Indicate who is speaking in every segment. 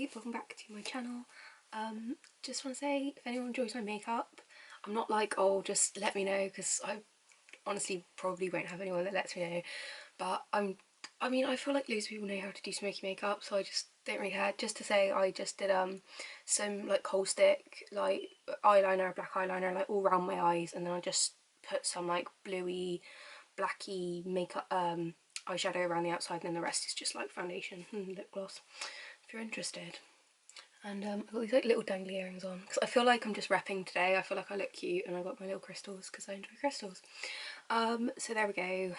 Speaker 1: Hi, welcome back to my channel. Just want to say, if anyone enjoys my makeup, I'm not like, oh, just let me know, because I honestly probably won't have anyone that lets me know, but I mean, I feel like loads of people know how to do smoky makeup, so I just don't really care. Just to say, I just did some like kohl stick, like eyeliner, black eyeliner, like all around my eyes, and then I just put some like bluey, blacky makeup eyeshadow around the outside, and then the rest is just like foundation and lip gloss, if you're interested. And I've got these like little dangly earrings on because I feel like I'm just repping today. I feel like I look cute, and I got my little crystals because I enjoy crystals. So there we go.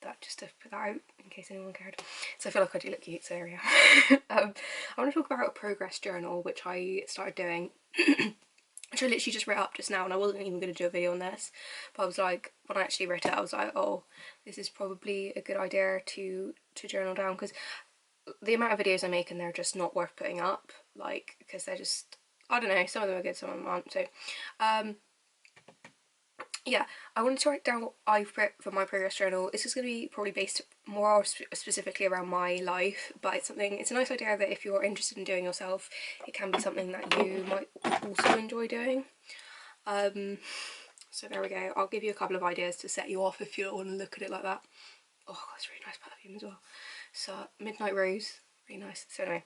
Speaker 1: That just to put that out in case anyone cared. So I feel like I do look cute, so there we are. I want to talk about a progress journal which I started doing. Which I literally just wrote up just now, and I wasn't even going to do a video on this, but I was like, when I actually wrote it, I was like, oh, this is probably a good idea to journal down, because the amount of videos I make and they're just not worth putting up, like, because they're just, I don't know, some of them are good, some of them aren't. So yeah, I wanted to write down what I've put for my progress journal. This is going to be probably based more specifically around my life, but it's a nice idea that if you're interested in doing yourself, it can be something that you might also enjoy doing. So there we go. I'll give you a couple of ideas to set you off if you don't want to look at it like that. Oh, that's really nice perfume as well. So Midnight Rose, really nice. So anyway,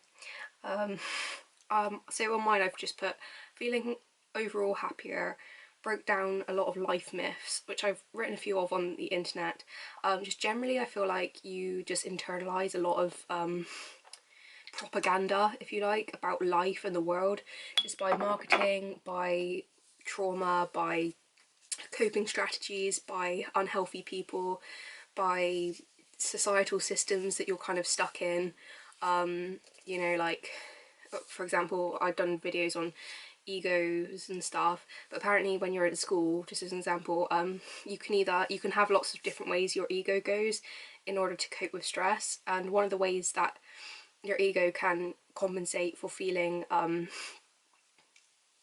Speaker 1: so on mine I've just put feeling overall happier, broke down a lot of life myths, which I've written a few of on the internet. Just generally I feel like you just internalise a lot of propaganda, if you like, about life and the world, just by marketing, by trauma, by coping strategies, by unhealthy people, by societal systems that you're kind of stuck in. You know, like, for example, I've done videos on egos and stuff, but apparently when you're at school, just as an example, you can have lots of different ways your ego goes in order to cope with stress, and one of the ways that your ego can compensate for feeling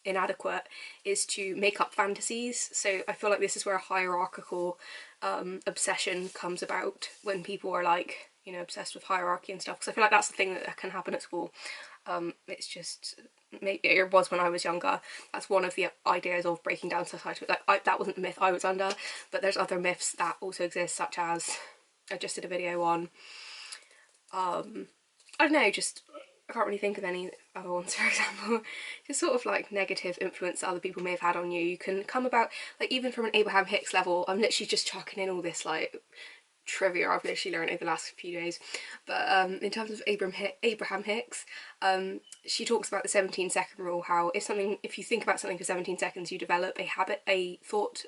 Speaker 1: inadequate is to make up fantasies. So I feel like this is where a hierarchical obsession comes about, when people are like, you know, obsessed with hierarchy and stuff, because I feel like that's the thing that can happen at school. It's just, maybe it was when I was younger, that's one of the ideas of breaking down society. Like, that wasn't the myth I was under, but there's other myths that also exist, such as, I just did a video on I don't know, just, I can't really think of any other ones, for example, just sort of like negative influence that other people may have had on you. You can come about, like, even from an Abraham Hicks level, I'm literally just chucking in all this like trivia I've literally learned over the last few days, but in terms of Abraham Hicks, she talks about the 17-second rule, how if you think about something for 17 seconds, you develop a thought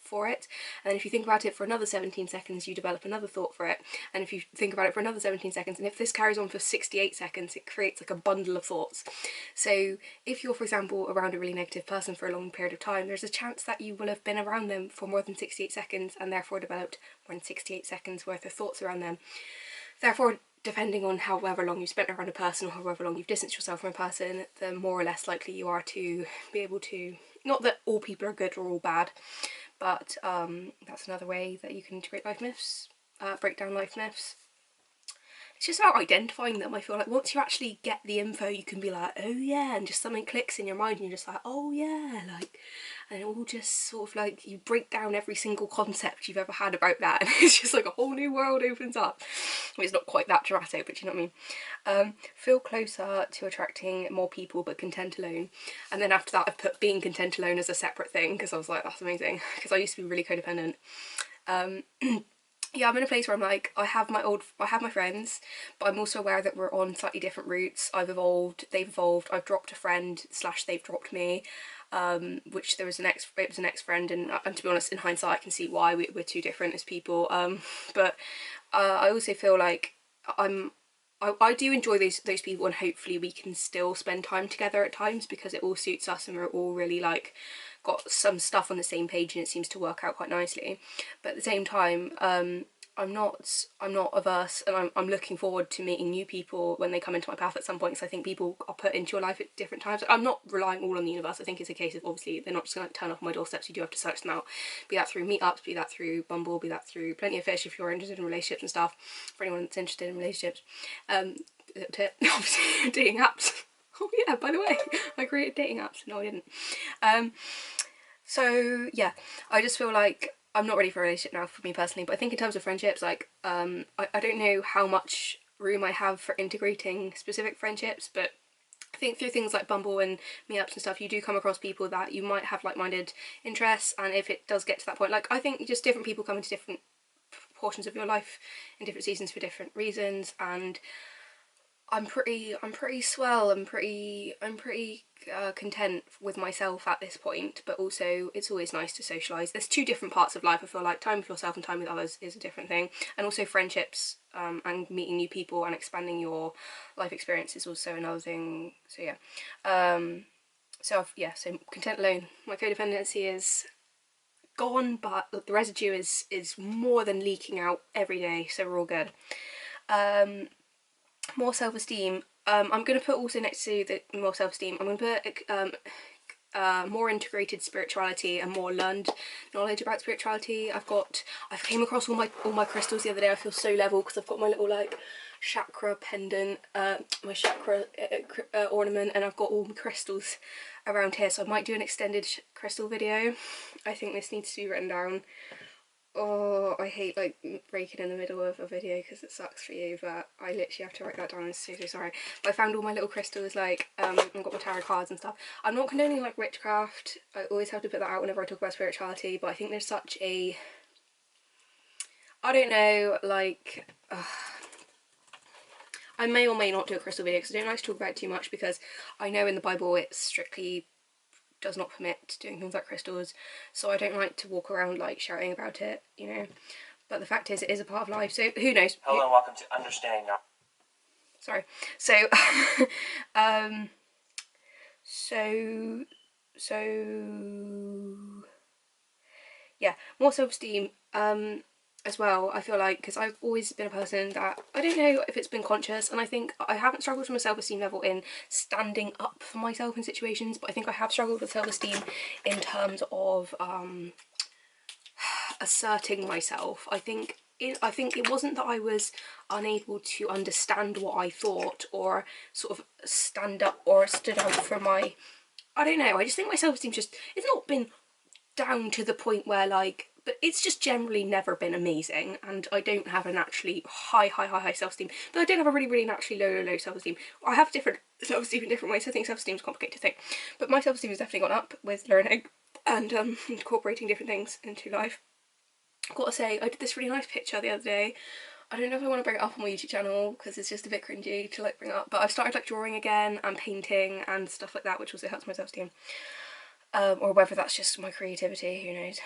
Speaker 1: for it, and then if you think about it for another 17 seconds, you develop another thought for it, and if you think about it for another 17 seconds, and if this carries on for 68 seconds, it creates like a bundle of thoughts. So if you're, for example, around a really negative person for a long period of time, there's a chance that you will have been around them for more than 68 seconds and therefore developed more than 68 seconds worth of thoughts around them. Therefore, depending on however long you spent around a person, or however long you've distanced yourself from a person, the more or less likely you are to be able to, not that all people are good or all bad, but that's another way that you can integrate life myths, break down life myths. It's just about identifying them. I feel like once you actually get the info, you can be like, oh yeah, and just something clicks in your mind and you're just like, oh yeah, like, and it all just sort of like, you break down every single concept you've ever had about that, and it's just like a whole new world opens up. Well, it's not quite that dramatic, but you know what I mean. Feel closer to attracting more people but content alone. And then after that I've put being content alone as a separate thing, because I was like, that's amazing, because I used to be really codependent. Yeah, I'm in a place where I'm like, I have my friends, but I'm also aware that we're on slightly different routes. I've evolved, they've evolved, I've dropped a friend / they've dropped me, which it was an ex-friend, and to be honest, in hindsight I can see why we're too different as people, but I also feel like I do enjoy those people, and hopefully we can still spend time together at times, because it all suits us and we're all really like got some stuff on the same page and it seems to work out quite nicely. But at the same time, I'm not averse, and I'm looking forward to meeting new people when they come into my path at some point, because I think people are put into your life at different times. I'm not relying all on the universe. I think it's a case of, obviously, they're not just going to turn up on my doorsteps. You do have to search them out, be that through meetups, be that through Bumble, be that through Plenty of Fish if you're interested in relationships and stuff, for anyone that's interested in relationships. Little tip, obviously, dating apps. Yeah, by the way, I created dating apps. No, I didn't. So yeah, I just feel like I'm not ready for a relationship now, for me personally, but I think in terms of friendships, like I don't know how much room I have for integrating specific friendships, but I think through things like Bumble and meetups and stuff, you do come across people that you might have like-minded interests, and if it does get to that point, like I think just different people come into different portions of your life in different seasons for different reasons, and I'm pretty swell. I'm pretty content with myself at this point, but also it's always nice to socialise. There's two different parts of life. I feel like time with yourself and time with others is a different thing, and also friendships and meeting new people and expanding your life experience is also another thing. So yeah, so content alone. My codependency is gone, but the residue is more than leaking out every day, so we're all good. More self-esteem. I'm going to put also next to the more self-esteem, I'm going to put more integrated spirituality and more learned knowledge about spirituality. I came across all my crystals the other day. I feel so level because I've got my little like chakra pendant, my chakra ornament, and I've got all my crystals around here, so I might do an extended crystal video. I think this needs to be written down. Oh, I hate like breaking in the middle of a video because it sucks for you, but I literally have to write that down. I'm so sorry. But I found all my little crystals, like I've got my tarot cards and stuff. I'm not condoning like witchcraft. I always have to put that out whenever I talk about spirituality, but I think there's such a, I don't know, like I may or may not do a crystal video because I don't like to talk about it too much, because I know in the Bible it strictly does not permit doing things like crystals, so I don't like to walk around like shouting about it, you know. But the fact is, it is a part of life, so who knows.
Speaker 2: Hello and welcome to Understanding Now.
Speaker 1: Sorry. So yeah, more self-esteem as well. I feel like, because I've always been a person that, I don't know if it's been conscious, and I think I haven't struggled from a self-esteem level in standing up for myself in situations, but I think I have struggled with self-esteem in terms of asserting myself. I think it wasn't that I was unable to understand what I thought or sort of stand up or stood out for my, I don't know, I just think my self-esteem just, it's not been down to the point where like, but it's just generally never been amazing, and I don't have a naturally high self-esteem, but I don't have a really naturally low self-esteem. I have different self-esteem in different ways. I think self-esteem is a complicated thing, but my self-esteem has definitely gone up with learning and incorporating different things into life. I've got to say, I did this really nice picture the other day. I don't know if I want to bring it up on my YouTube channel because it's just a bit cringy to like bring up, but I've started like drawing again and painting and stuff like that, which also helps my self-esteem. Or whether that's just my creativity, who knows.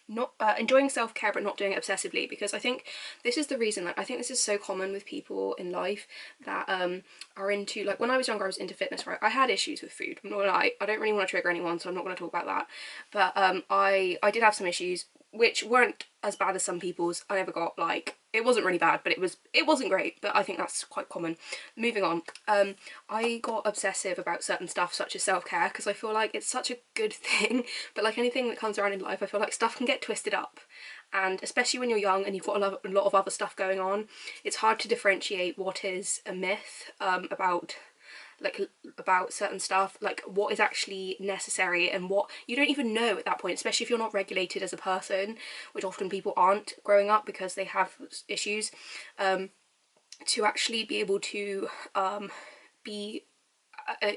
Speaker 1: Not enjoying self-care but not doing it obsessively, because I think this is the reason, like I think this is so common with people in life that are into, like when I was younger I was into fitness, right? I had issues with food, I'm not gonna lie. I don't really want to trigger anyone, so I'm not going to talk about that, but I did have some issues which weren't as bad as some people's. I never got like, it wasn't really bad, but it wasn't great, but I think that's quite common. Moving on, I got obsessive about certain stuff such as self-care because I feel like it's such a good thing, but like anything that comes around in life, I feel like stuff can get twisted up, and especially when you're young and you've got a lot of other stuff going on, it's hard to differentiate what is a myth about certain stuff, like what is actually necessary and what you don't even know at that point, especially if you're not regulated as a person, which often people aren't growing up because they have issues, to actually be able to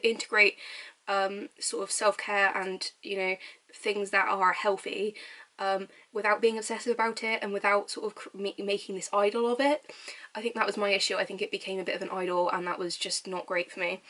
Speaker 1: integrate sort of self-care and, you know, things that are healthy without being obsessive about it and without sort of making this idol of it. I think that was my issue. I think it became a bit of an idol and that was just not great for me.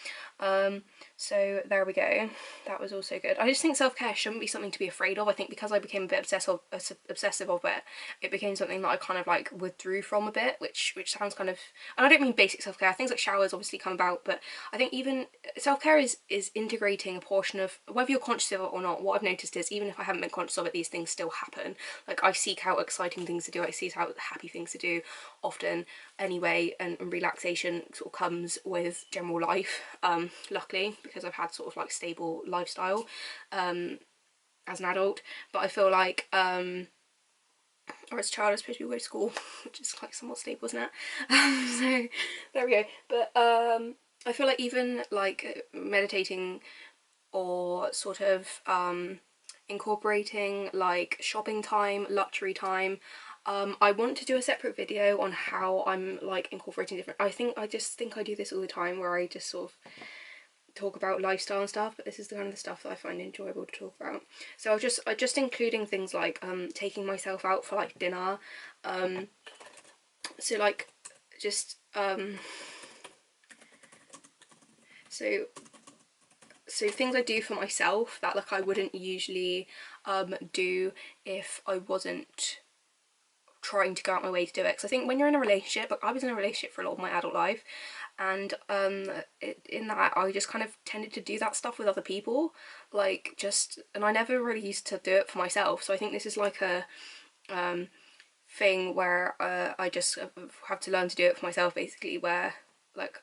Speaker 1: So there we go. That was also good. I just think self-care shouldn't be something to be afraid of. I think because I became a bit obsessive of it, it became something that I kind of like withdrew from a bit, which sounds kind of, and I don't mean basic self-care. Things like showers obviously come about, but I think even self-care is integrating a portion of, whether you're conscious of it or not, what I've noticed is even if I haven't been conscious of it, these things still happen. Like I seek out exciting things to do, I seek out happy things to do often anyway, and relaxation sort of comes with general life, luckily, because I've had sort of like stable lifestyle as an adult. But I feel like or as a child I was supposed to be going to school, which is like somewhat stable, isn't it? So there we go. But I feel like even like meditating or sort of incorporating like shopping time, luxury time. I want to do a separate video on how I'm like incorporating different. I just think I do this all the time, where I just sort of talk about lifestyle and stuff, but this is the kind of the stuff that I find enjoyable to talk about. So I just including things like taking myself out for like dinner. So like just so so things I do for myself that like I wouldn't usually do if I wasn't trying to go out my way to do it. Because I think when you're in a relationship, like I was in a relationship for a lot of my adult life, and in that I just kind of tended to do that stuff with other people, like just, and I never really used to do it for myself. So I think this is like a thing where I just have to learn to do it for myself, basically, where like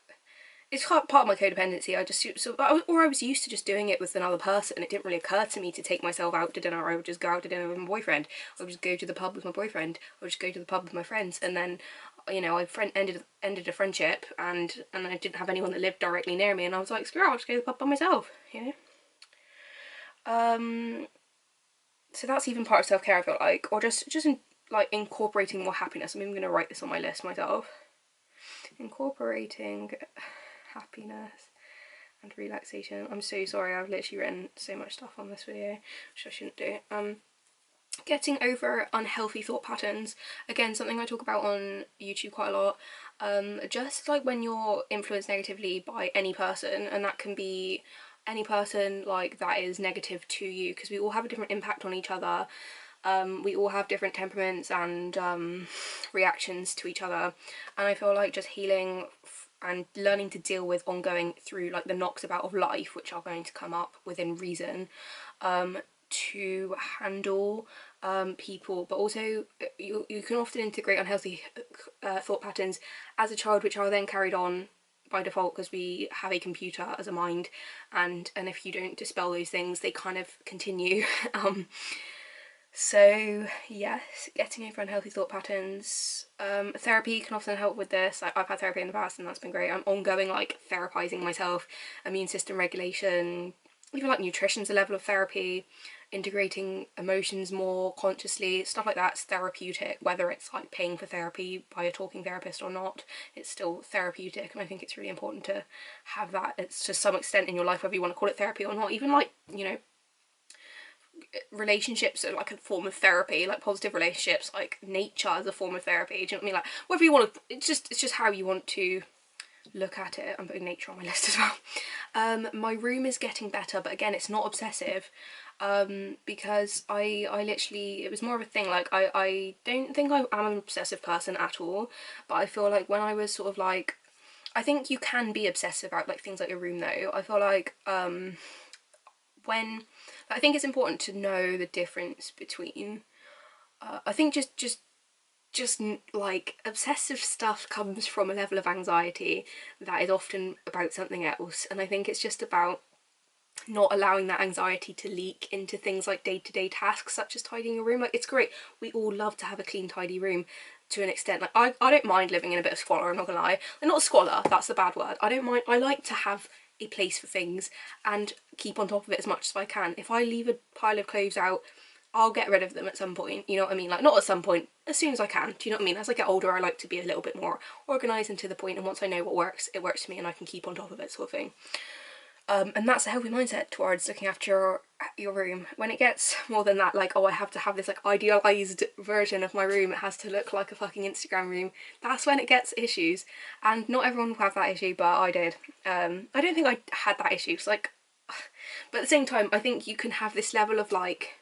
Speaker 1: it's part of my codependency. I was used to just doing it with another person. It didn't really occur to me to take myself out to dinner. I would just go out to dinner with my boyfriend. I would just go to the pub with my boyfriend. I would just go to the pub with my friends. And then, you know, I ended a friendship, and I didn't have anyone that lived directly near me. And I was like, screw it, I'll just go to the pub by myself. You know. So that's even part of self care. I feel like, or like incorporating more happiness. I'm even gonna write this on my list myself. Incorporating happiness and relaxation. I'm so sorry, I've literally written so much stuff on this video, which I shouldn't do. Getting over unhealthy thought patterns. Again, something I talk about on YouTube quite a lot. Just like when you're influenced negatively by any person, and that can be any person like that is negative to you, because we all have a different impact on each other. We all have different temperaments and reactions to each other, and I feel like just healing and learning to deal with ongoing through like the knocks about of life, which are going to come up within reason, to handle people, but also you can often integrate unhealthy thought patterns as a child, which are then carried on by default because we have a computer as a mind, and if you don't dispel those things, they kind of continue. So yes, getting over unhealthy thought patterns. Therapy can often help with this. I've had therapy in the past and that's been great. I'm ongoing like therapizing myself, immune system regulation, even like nutrition's a level of therapy, integrating emotions more consciously, stuff like that's therapeutic, whether it's like paying for therapy by a talking therapist or not, it's still therapeutic, and I think it's really important to have that. It's to some extent in your life, whether you want to call it therapy or not. Even like, you know, relationships are like a form of therapy, like positive relationships, like nature is a form of therapy. Do you know what I mean? Like whether you want to, it's just how you want to look at it. I'm putting nature on my list as well. My room is getting better, but again, it's not obsessive, because I literally, it was more of a thing, like I don't think I am an obsessive person at all, but I feel like when I was sort of like, I think you can be obsessive about like things like your room though. I feel like when, I think it's important to know the difference between I think just like obsessive stuff comes from a level of anxiety that is often about something else, and I think it's just about not allowing that anxiety to leak into things like day-to-day tasks such as tidying a room. Like it's great, we all love to have a clean tidy room to an extent. Like I don't mind living in a bit of squalor, I'm not gonna lie. Like, not squalor, that's the bad word. I don't mind, I like to have a place for things and keep on top of it as much as I can. If I leave a pile of clothes out, I'll get rid of them at some point, you know what I mean? Like not at some point, as soon as I can, do you know what I mean? As I get older, I like to be a little bit more organised and to the point, and once I know what works, it works for me and I can keep on top of it, sort of thing. And that's a healthy mindset towards looking after your room. When it gets more than that, like, oh, I have to have this like idealized version of my room, it has to look like a fucking Instagram room, that's when it gets issues. And not everyone will have that issue, but I did. I don't think I had that issue, so like, but at the same time, I think you can have this level of like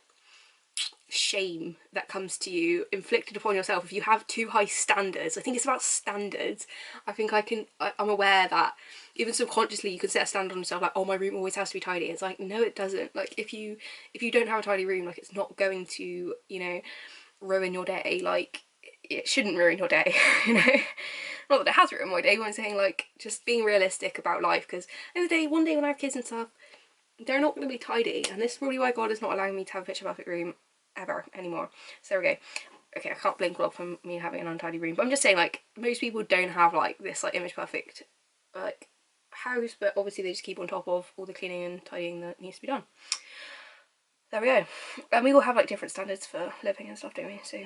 Speaker 1: shame that comes to you inflicted upon yourself if you have too high standards. I think it's about standards. I think I'm aware that even subconsciously you can set a standard on yourself, like, oh, my room always has to be tidy. It's like, no, it doesn't. Like if you don't have a tidy room, like it's not going to, you know, ruin your day. Like it shouldn't ruin your day. You know, not that it has ruined my day, but I'm saying like just being realistic about life, because in the day, one day when I have kids and stuff, they're not going to be tidy, and this is probably why God is not allowing me to have a picture perfect room ever anymore. So there we go. Okay, I can't blame God for me having an untidy room, but I'm just saying, like, most people don't have like this like image perfect like house, but obviously they just keep on top of all the cleaning and tidying that needs to be done. There we go. And we all have like different standards for living and stuff, don't we? So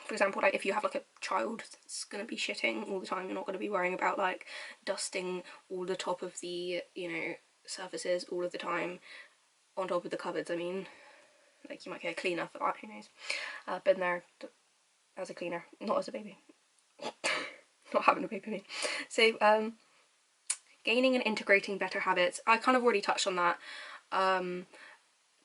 Speaker 1: for example, like if you have like a child that's going to be shitting all the time, you're not going to be worrying about like dusting all the top of the, you know, surfaces all of the time on top of the cupboards. I mean, like you might get a cleaner for that, who knows. Been there as a cleaner, not as a baby. Not having a baby, I mean. So gaining and integrating better habits, I kind of already touched on that.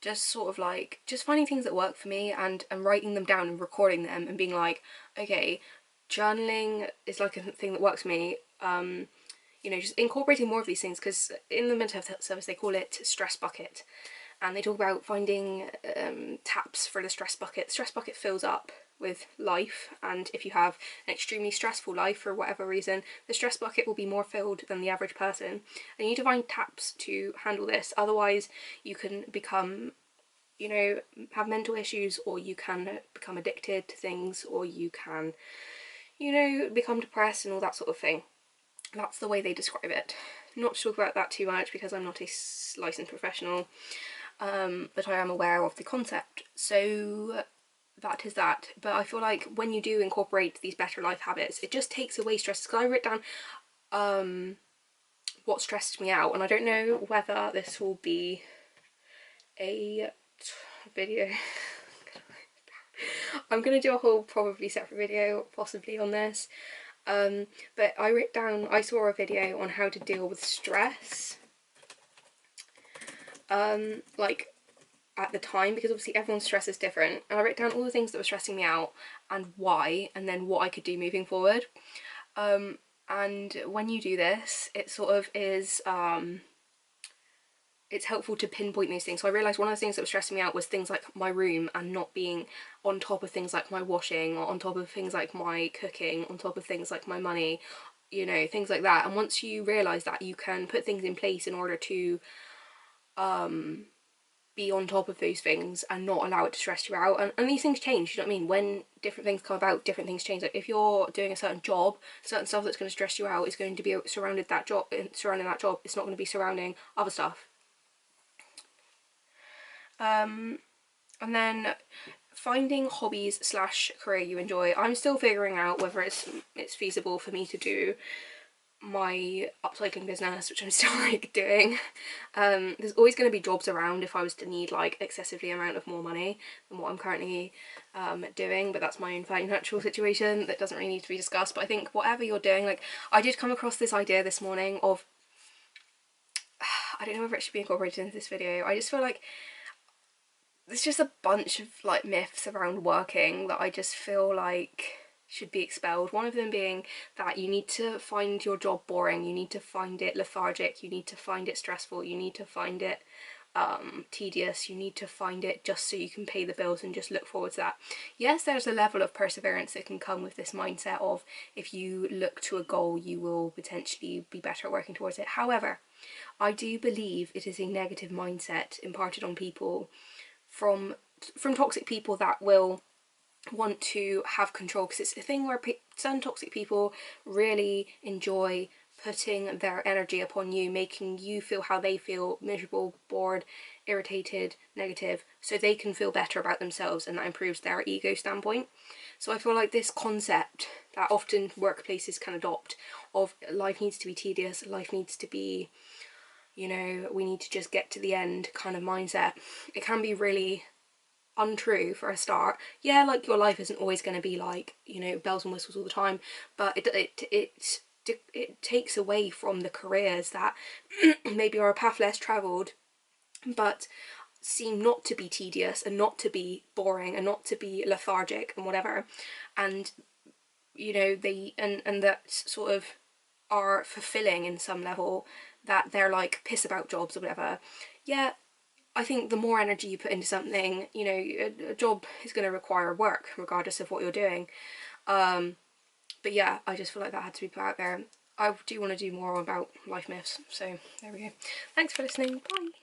Speaker 1: Just sort of like just finding things that work for me and writing them down and recording them and being like, okay, journaling is like a thing that works for me. You know, just incorporating more of these things, because in the mental health service they call it stress bucket, and they talk about finding taps for the stress bucket. The stress bucket fills up with life, and if you have an extremely stressful life for whatever reason, the stress bucket will be more filled than the average person, and you need to find taps to handle this. Otherwise you can become, you know, have mental issues, or you can become addicted to things, or you can, you know, become depressed and all that sort of thing. That's the way they describe it. Not to talk about that too much because I'm not a licensed professional, but I am aware of the concept. So that is that. But I feel like when you do incorporate these better life habits, it just takes away stress. Because I wrote down what stressed me out, and I don't know whether this will be a video. I'm gonna do a whole probably separate video possibly on this, but I saw a video on how to deal with stress, like at the time, because obviously everyone's stress is different, and I wrote down all the things that were stressing me out and why, and then what I could do moving forward. And when you do this, it sort of is it's helpful to pinpoint those things. So I realised one of the things that was stressing me out was things like my room and not being on top of things like my washing, or on top of things like my cooking, on top of things like my money, you know, things like that. And once you realise that, you can put things in place in order to be on top of those things and not allow it to stress you out. And these things change, you know what I mean? When different things come about, different things change. Like if you're doing a certain job, certain stuff that's going to stress you out is going to be surrounding that job. It's not going to be surrounding other stuff. And then finding hobbies slash career you enjoy. I'm still figuring out whether it's feasible for me to do my upcycling business, which I'm still like doing. There's always going to be jobs around if I was to need like excessively amount of more money than what I'm currently doing, but that's my own financial situation that doesn't really need to be discussed. But I think whatever you're doing, like I did come across this idea this morning of I don't know whether it should be incorporated into this video. I just feel like there's just a bunch of like myths around working that I just feel like should be expelled. One of them being that you need to find your job boring, you need to find it lethargic, you need to find it stressful, you need to find it tedious, you need to find it just so you can pay the bills and just look forward to that. Yes, there's a level of perseverance that can come with this mindset of if you look to a goal you will potentially be better working towards it. However, I do believe it is a negative mindset imparted on people from toxic people that will want to have control, because it's a thing where some toxic people really enjoy putting their energy upon you, making you feel how they feel, miserable, bored, irritated, negative, so they can feel better about themselves, and that improves their ego standpoint. So I feel like this concept that often workplaces can adopt of life needs to be tedious, life needs to be, you know, we need to just get to the end kind of mindset, it can be really untrue for a start. Yeah, like your life isn't always going to be like, you know, bells and whistles all the time, but it takes away from the careers that maybe are a path less travelled but seem not to be tedious and not to be boring and not to be lethargic and whatever, and you know they and that sort of are fulfilling in some level, that they're like piss about jobs or whatever. Yeah, I think the more energy you put into something, you know, a job is going to require work regardless of what you're doing. But yeah, I just feel like that had to be put out there. I do want to do more about life myths, so there we go. Thanks for listening, bye!